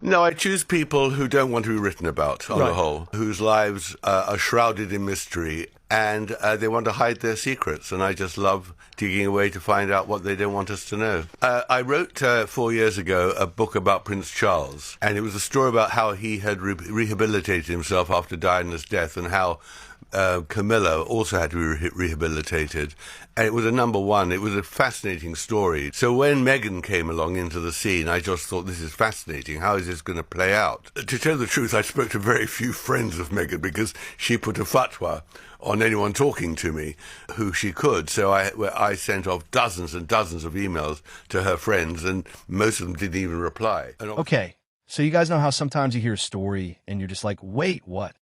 No, I choose people who don't want to be written about on the Right. whole, whose lives are shrouded in mystery and they want to hide their secrets. And I just love digging away to find out what they don't want us to know. I wrote 4 years ago a book about Prince Charles, and it was a story about how he had rehabilitated himself after Diana's death and how Camilla also had to be rehabilitated. And it was a number one. It was a fascinating story. So when Meghan came along into the scene, I just thought, this is fascinating. How is this going to play out? To tell the truth, I spoke to very few friends of Meghan because she put a fatwa on anyone talking to me who she could. So I sent off dozens and dozens of emails to her friends, and most of them didn't even reply. Okay, so you guys know how sometimes you hear a story and you're just like, wait, what?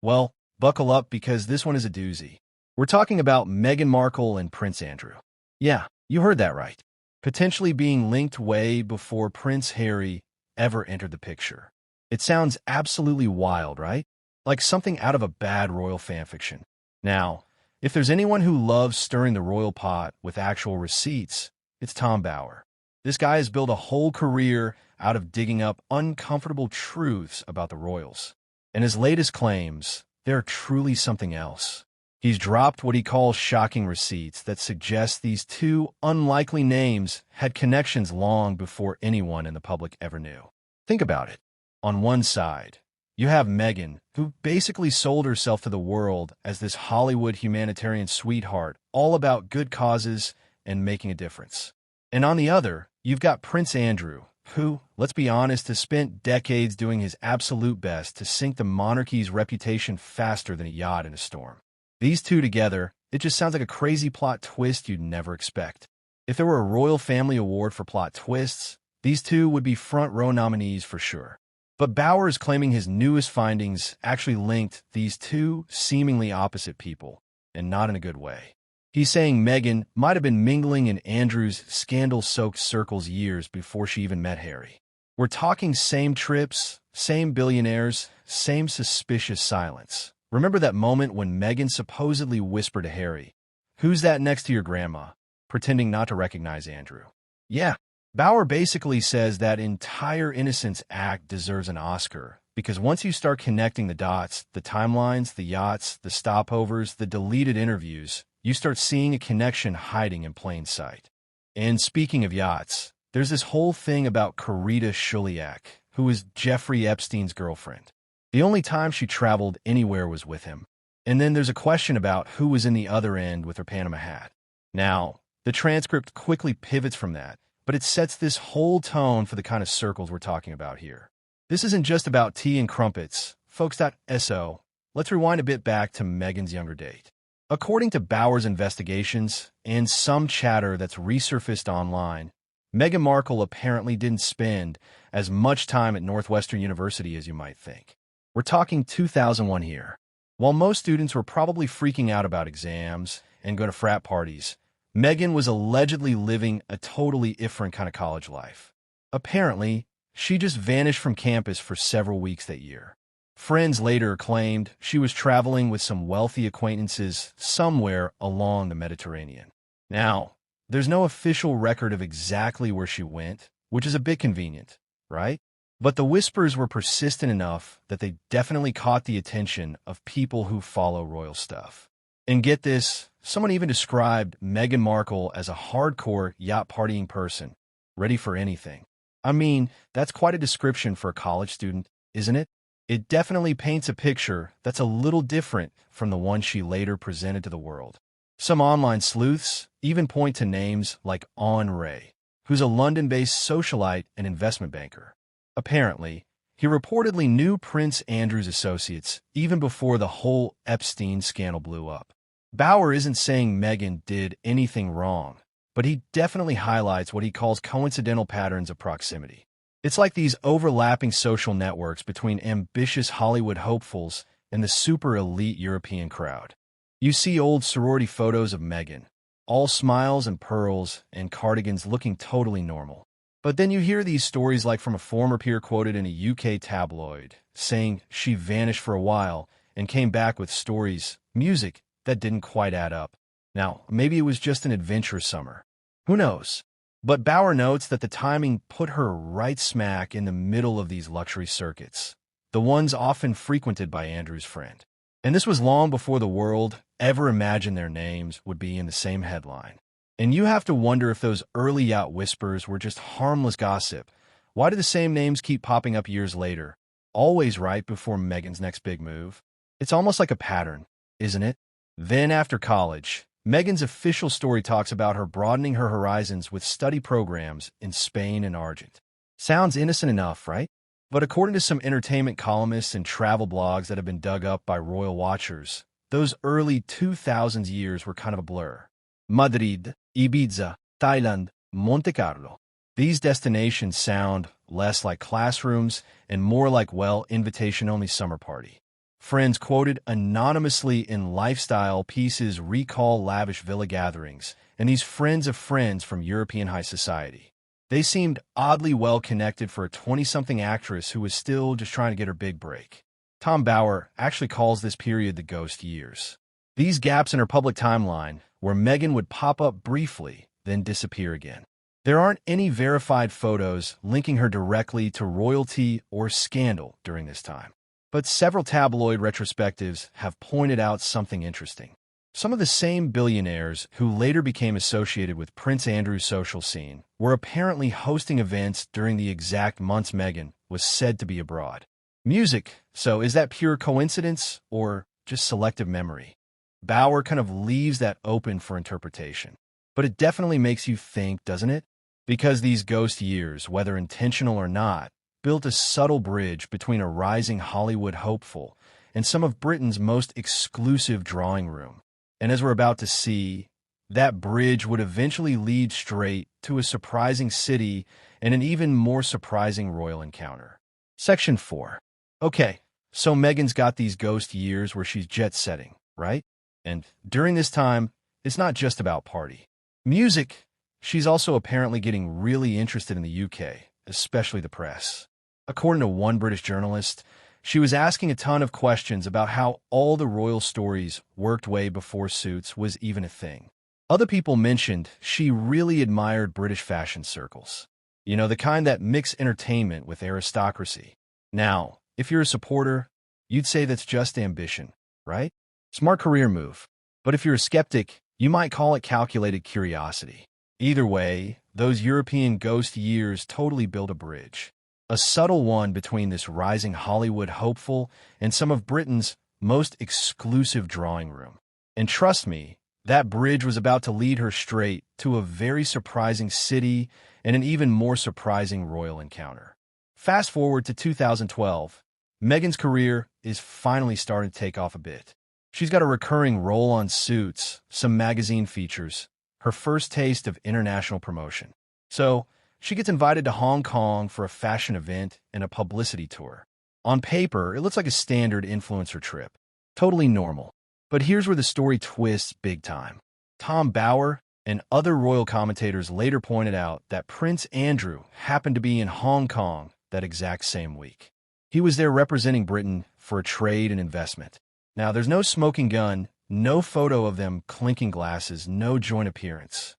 Well, buckle up because this one is a doozy. We're talking about Meghan Markle and Prince Andrew. Yeah, you heard that right. Potentially being linked way before Prince Harry ever entered the picture. It sounds absolutely wild, right? Like something out of a bad royal fanfiction. Now, if there's anyone who loves stirring the royal pot with actual receipts, it's Tom Bower. This guy has built a whole career out of digging up uncomfortable truths about the royals. And his latest claims, they're truly something else. He's dropped what he calls shocking receipts that suggest these two unlikely names had connections long before anyone in the public ever knew. Think about it. On one side, you have Meghan, who basically sold herself to the world as this Hollywood humanitarian sweetheart, all about good causes and making a difference. And on the other, you've got Prince Andrew, who, let's be honest, has spent decades doing his absolute best to sink the monarchy's reputation faster than a yacht in a storm. These two together, it just sounds like a crazy plot twist you'd never expect. If there were a Royal Family Award for plot twists, these two would be front-row nominees for sure. But Bauer is claiming his newest findings actually linked these two seemingly opposite people, and not in a good way. He's saying Meghan might have been mingling in Andrew's scandal-soaked circles years before she even met Harry. We're talking same trips, same billionaires, same suspicious silence. Remember that moment when Meghan supposedly whispered to Harry, "Who's that next to your grandma?" pretending not to recognize Andrew. Yeah, Bauer basically says that entire Innocence act deserves an Oscar, because once you start connecting the dots, the timelines, the yachts, the stopovers, the deleted interviews, you start seeing a connection hiding in plain sight. And speaking of yachts, there's this whole thing about Karita Shuliak, who is Jeffrey Epstein's girlfriend. The only time she traveled anywhere was with him. And then there's a question about who was in the other end with her Panama hat. Now, the transcript quickly pivots from that, but it sets this whole tone for the kind of circles we're talking about here. This isn't just about tea and crumpets. Folks.so, let's rewind a bit back to Meghan's younger date. According to Bauer's investigations and some chatter that's resurfaced online, Meghan Markle apparently didn't spend as much time at Northwestern University as you might think. We're talking 2001 here. While most students were probably freaking out about exams and go to frat parties, Meghan was allegedly living a totally different kind of college life. Apparently, she just vanished from campus for several weeks that year. Friends later claimed she was traveling with some wealthy acquaintances somewhere along the Mediterranean. Now, there's no official record of exactly where she went, which is a bit convenient, right? But the whispers were persistent enough that they definitely caught the attention of people who follow royal stuff. And get this, someone even described Meghan Markle as a hardcore yacht partying person, ready for anything. I mean, that's quite a description for a college student, isn't it? It definitely paints a picture that's a little different from the one she later presented to the world. Some online sleuths even point to names like Owen Ray, who's a London-based socialite and investment banker. Apparently, he reportedly knew Prince Andrew's associates even before the whole Epstein scandal blew up. Bauer isn't saying Meghan did anything wrong, but he definitely highlights what he calls coincidental patterns of proximity. It's like these overlapping social networks between ambitious Hollywood hopefuls and the super elite European crowd. You see old sorority photos of Meghan, all smiles and pearls and cardigans looking totally normal. But then you hear these stories like from a former peer quoted in a UK tabloid, saying she vanished for a while and came back with stories, music, that didn't quite add up. Now, maybe it was just an adventurous summer. Who knows? But Bauer notes that the timing put her right smack in the middle of these luxury circuits, the ones often frequented by Andrew's friend. And this was long before the world ever imagined their names would be in the same headline. And you have to wonder if those early yacht whispers were just harmless gossip. Why do the same names keep popping up years later, always right before Meghan's next big move? It's almost like a pattern, isn't it? Then after college, Meghan's official story talks about her broadening her horizons with study programs in Spain and Argent. Sounds innocent enough, right? But according to some entertainment columnists and travel blogs that have been dug up by royal watchers, those early 2000s years were kind of a blur. Madrid, Ibiza, Thailand, Monte Carlo. These destinations sound less like classrooms and more like, well, invitation-only summer party. Friends quoted anonymously in lifestyle pieces recall lavish villa gatherings, and these friends of friends from European high society. They seemed oddly well connected for a 20-something actress who was still just trying to get her big break. Tom Bauer actually calls this period the ghost years. These gaps in her public timeline, where Meghan would pop up briefly, then disappear again. There aren't any verified photos linking her directly to royalty or scandal during this time. But several tabloid retrospectives have pointed out something interesting. Some of the same billionaires who later became associated with Prince Andrew's social scene were apparently hosting events during the exact months Meghan was said to be abroad. Music, so is that pure coincidence or just selective memory? Bauer kind of leaves that open for interpretation. But it definitely makes you think, doesn't it? Because these ghost years, whether intentional or not, built a subtle bridge between a rising Hollywood hopeful and some of Britain's most exclusive drawing room. And as we're about to see, that bridge would eventually lead straight to a surprising city and an even more surprising royal encounter. Section 4. Okay, so Meghan's got these ghost years where she's jet-setting, right? And during this time, it's not just about party. Music, she's also apparently getting really interested in the UK, especially the press. According to one British journalist, she was asking a ton of questions about how all the royal stories worked way before Suits was even a thing. Other people mentioned she really admired British fashion circles. You know, the kind that mix entertainment with aristocracy. Now, if you're a supporter, you'd say that's just ambition, right? Smart career move. But if you're a skeptic, you might call it calculated curiosity. Either way, those European ghost years totally build a bridge. A subtle one between this rising Hollywood hopeful and some of Britain's most exclusive drawing room. And trust me, that bridge was about to lead her straight to a very surprising city and an even more surprising royal encounter. Fast forward to 2012, Meghan's career is finally starting to take off a bit. She's got a recurring role on Suits, some magazine features, her first taste of international promotion. So, she gets invited to Hong Kong for a fashion event and a publicity tour. On paper, it looks like a standard influencer trip. Totally normal. But here's where the story twists big time. Tom Bauer and other royal commentators later pointed out that Prince Andrew happened to be in Hong Kong that exact same week. He was there representing Britain for a trade and investment. Now, there's no smoking gun, no photo of them clinking glasses, no joint appearance.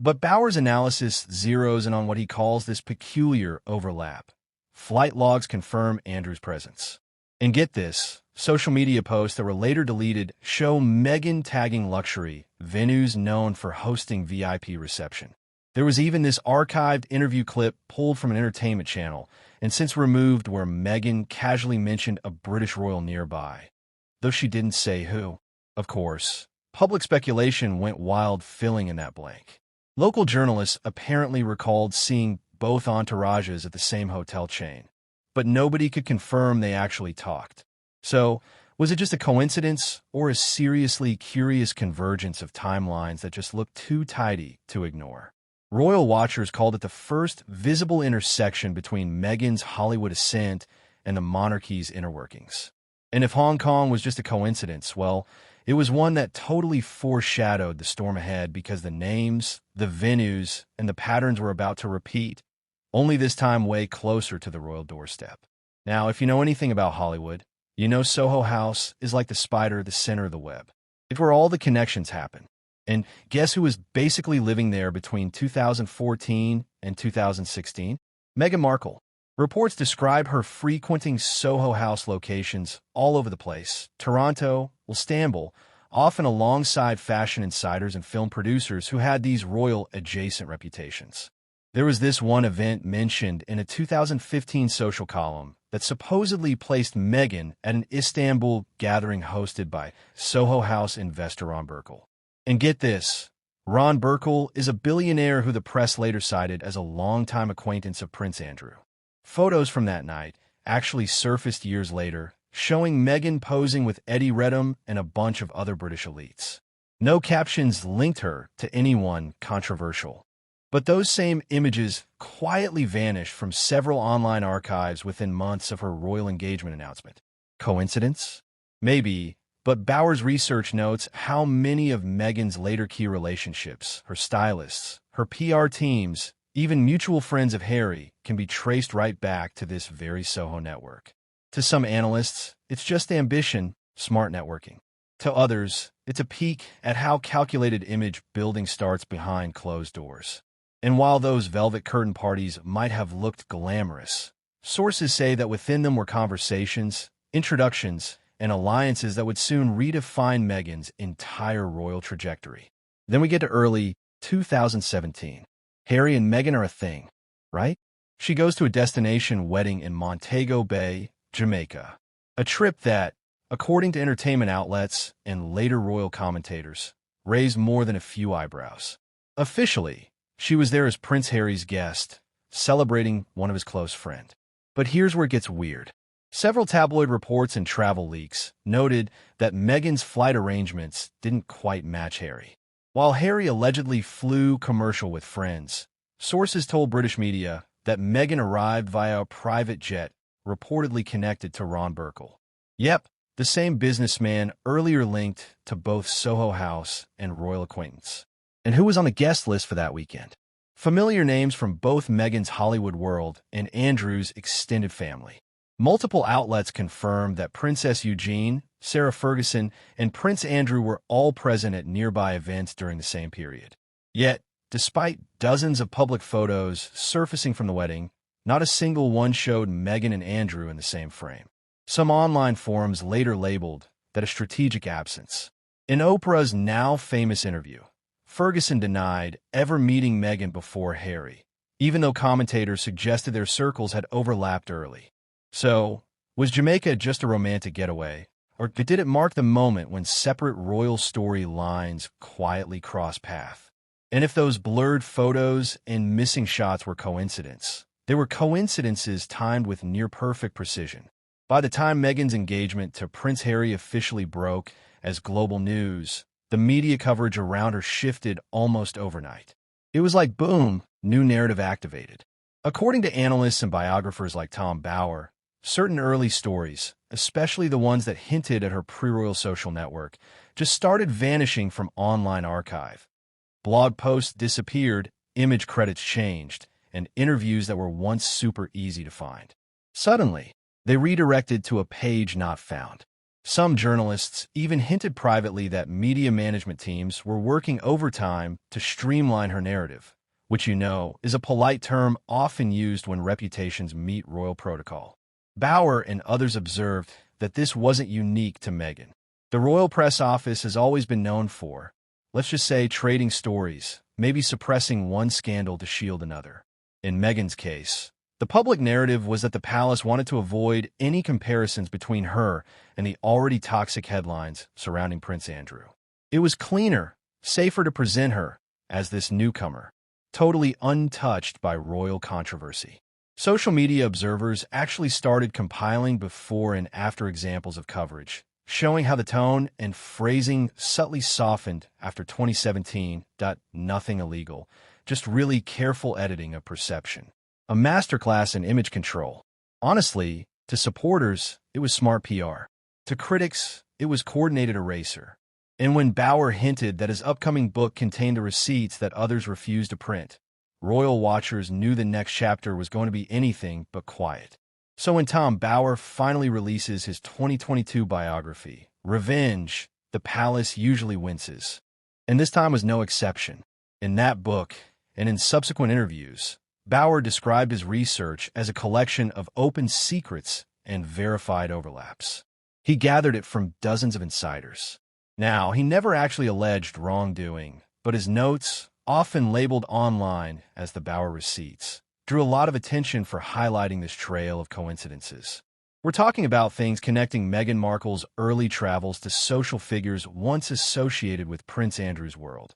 But Bauer's analysis zeroes in on what he calls this peculiar overlap. Flight logs confirm Andrew's presence. And get this, social media posts that were later deleted show Meghan tagging luxury, venues known for hosting VIP reception. There was even this archived interview clip pulled from an entertainment channel, and since removed, where Meghan casually mentioned a British royal nearby, though she didn't say who. Of course, public speculation went wild filling in that blank. Local journalists apparently recalled seeing both entourages at the same hotel chain, but nobody could confirm they actually talked. So, was it just a coincidence or a seriously curious convergence of timelines that just looked too tidy to ignore? Royal watchers called it the first visible intersection between Meghan's Hollywood ascent and the monarchy's inner workings. And if Hong Kong was just a coincidence, well, it was one that totally foreshadowed the storm ahead because the names, the venues, and the patterns were about to repeat, only this time way closer to the royal doorstep. Now, if you know anything about Hollywood, you know Soho House is like the spider at the center of the web. It's where all the connections happen. And guess who was basically living there between 2014 and 2016? Meghan Markle. Reports describe her frequenting Soho House locations all over the place, Toronto, Istanbul, often alongside fashion insiders and film producers who had these royal-adjacent reputations. There was this one event mentioned in a 2015 social column that supposedly placed Meghan at an Istanbul gathering hosted by Soho House investor Ron Burkle. And get this, Ron Burkle is a billionaire who the press later cited as a longtime acquaintance of Prince Andrew. Photos from that night actually surfaced years later, showing Meghan posing with Eddie Redham and a bunch of other British elites. No captions linked her to anyone controversial. But those same images quietly vanished from several online archives within months of her royal engagement announcement. Coincidence? Maybe, but Bauer's research notes how many of Meghan's later key relationships, her stylists, her PR teams, even mutual friends of Harry, can be traced right back to this very Soho network. To some analysts, it's just ambition, smart networking. To others, it's a peek at how calculated image building starts behind closed doors. And while those velvet curtain parties might have looked glamorous, sources say that within them were conversations, introductions, and alliances that would soon redefine Meghan's entire royal trajectory. Then we get to early 2017. Harry and Meghan are a thing, right? She goes to a destination wedding in Montego Bay, Jamaica. A trip that, according to entertainment outlets and later royal commentators, raised more than a few eyebrows. Officially, she was there as Prince Harry's guest, celebrating one of his close friends. But here's where it gets weird. Several tabloid reports and travel leaks noted that Meghan's flight arrangements didn't quite match Harry. While Harry allegedly flew commercial with friends, sources told British media that Meghan arrived via a private jet reportedly connected to Ron Burkle. Yep, the same businessman earlier linked to both Soho House and royal acquaintance. And who was on the guest list for that weekend? Familiar names from both Meghan's Hollywood world and Andrew's extended family. Multiple outlets confirmed that Princess Eugenie, Sarah Ferguson, and Prince Andrew were all present at nearby events during the same period. Yet, despite dozens of public photos surfacing from the wedding, not a single one showed Meghan and Andrew in the same frame. Some online forums later labeled that a strategic absence. In Oprah's now famous interview, Ferguson denied ever meeting Meghan before Harry, even though commentators suggested their circles had overlapped early. So, was Jamaica just a romantic getaway, or did it mark the moment when separate royal story lines quietly crossed paths? And if those blurred photos and missing shots were coincidence, they were coincidences timed with near-perfect precision. By the time Meghan's engagement to Prince Harry officially broke as global news, the media coverage around her shifted almost overnight. It was like, boom, new narrative activated. According to analysts and biographers like Tom Bauer, certain early stories, especially the ones that hinted at her pre-royal social network, just started vanishing from online archive. Blog posts disappeared, image credits changed, and interviews that were once super easy to find. Suddenly, they redirected to a page not found. Some journalists even hinted privately that media management teams were working overtime to streamline her narrative, which is a polite term often used when reputations meet royal protocol. Bauer and others observed that this wasn't unique to Meghan. The royal press office has always been known for, let's just say, trading stories, maybe suppressing one scandal to shield another. In Meghan's case, the public narrative was that the palace wanted to avoid any comparisons between her and the already toxic headlines surrounding Prince Andrew. It was cleaner, safer to present her as this newcomer, totally untouched by royal controversy. Social media observers actually started compiling before and after examples of coverage, showing how the tone and phrasing subtly softened after 2017. Nothing illegal, just really careful editing of perception. A masterclass in image control. Honestly, to supporters, it was smart PR. To critics, it was coordinated eraser. And when Bauer hinted that his upcoming book contained the receipts that others refused to print, royal watchers knew the next chapter was going to be anything but quiet. So when Tom Bauer finally releases his 2022 biography, Revenge, the palace usually winces. And this time was no exception. In that book, and in subsequent interviews, Bauer described his research as a collection of open secrets and verified overlaps. He gathered it from dozens of insiders. Now, he never actually alleged wrongdoing, but his notes, often labeled online as the Bauer receipts, drew a lot of attention for highlighting this trail of coincidences. We're talking about things connecting Meghan Markle's early travels to social figures once associated with Prince Andrew's world.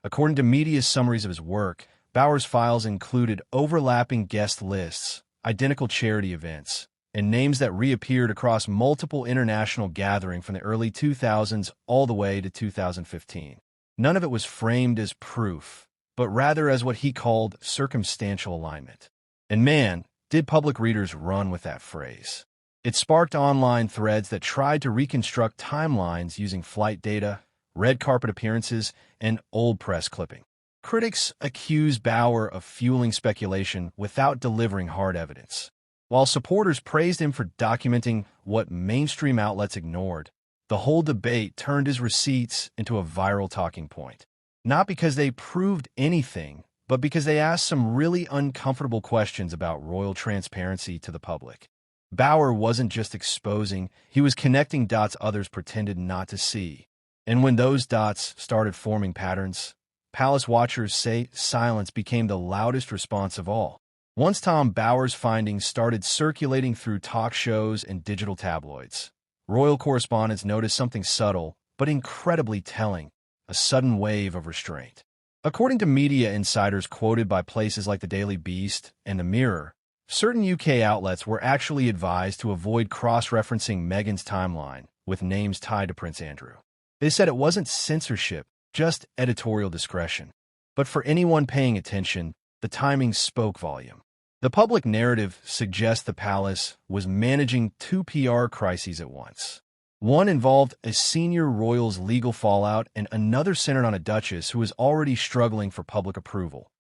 According to media summaries of his work, Bauer's files included overlapping guest lists, identical charity events, and names that reappeared across multiple international gatherings from the early 2000s all the way to 2015. None of it was framed as proof, but rather as what he called circumstantial alignment. And man, did public readers run with that phrase. It sparked online threads that tried to reconstruct timelines using flight data, red carpet appearances, and old press clipping. Critics accused Bauer of fueling speculation without delivering hard evidence, while supporters praised him for documenting what mainstream outlets ignored. The whole debate turned his receipts into a viral talking point, not because they proved anything, but because they asked some really uncomfortable questions about royal transparency to the public. Bauer wasn't just exposing, he was connecting dots others pretended not to see. And when those dots started forming patterns, palace watchers say silence became the loudest response of all. Once Tom Bauer's findings started circulating through talk shows and digital tabloids, royal correspondents noticed something subtle but incredibly telling: a sudden wave of restraint. According to media insiders quoted by places like the Daily Beast and the Mirror, certain UK outlets were actually advised to avoid cross-referencing Meghan's timeline with names tied to Prince Andrew. They said it wasn't censorship, just editorial discretion. But for anyone paying attention, the timing spoke volume. The public narrative suggests the palace was managing two PR crises at once. One involved a senior royal's legal fallout, and another centered on a duchess who was already struggling for public approval.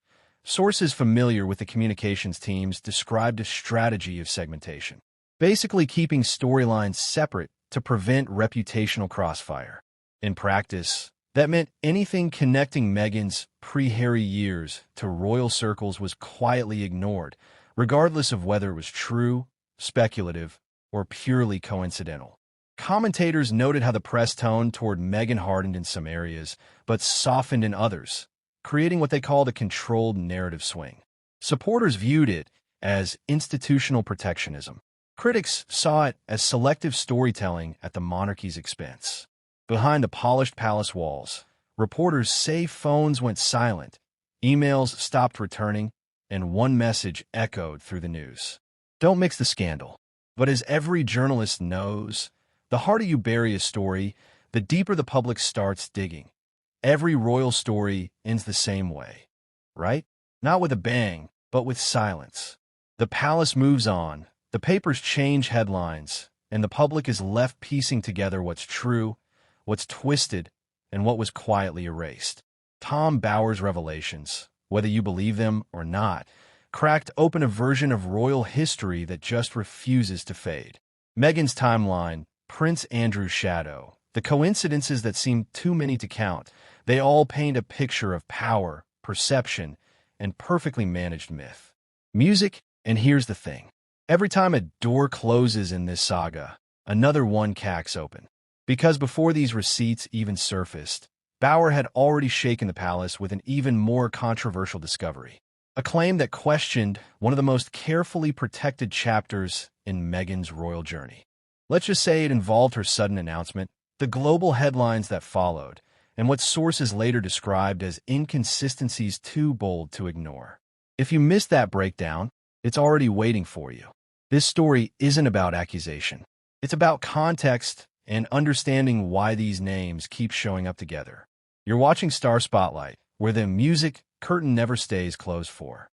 Sources familiar with the communications teams described a strategy of segmentation, basically keeping storylines separate to prevent reputational crossfire. In practice, that meant anything connecting Meghan's pre-Harry years to royal circles was quietly ignored, regardless of whether it was true, speculative, or purely coincidental. Commentators noted how the press tone toward Meghan hardened in some areas, but softened in others, creating what they called a controlled narrative swing. Supporters viewed it as institutional protectionism. Critics saw it as selective storytelling at the monarchy's expense. Behind the polished palace walls, reporters say phones went silent, emails stopped returning, and one message echoed through the news: don't mix the scandal. But as every journalist knows, the harder you bury a story, the deeper the public starts digging. Every royal story ends the same way, right? Not with a bang, but with silence. The palace moves on, the papers change headlines, and the public is left piecing together what's true, what's twisted, and what was quietly erased. Tom Bauer's revelations, whether you believe them or not, cracked open a version of royal history that just refuses to fade. Meghan's timeline, Prince Andrew's shadow, the coincidences that seem too many to count, they all paint a picture of power, perception, and perfectly managed myth. Music, and here's the thing. Every time a door closes in this saga, another one cracks open. Because before these receipts even surfaced, Bauer had already shaken the palace with an even more controversial discovery, a claim that questioned one of the most carefully protected chapters in Meghan's royal journey. Let's just say it involved her sudden announcement, the global headlines that followed, and what sources later described as inconsistencies too bold to ignore. If you missed that breakdown, it's already waiting for you. This story isn't about accusation. It's about context and understanding why these names keep showing up together. You're watching Star Spotlight, where the music curtain never stays closed for.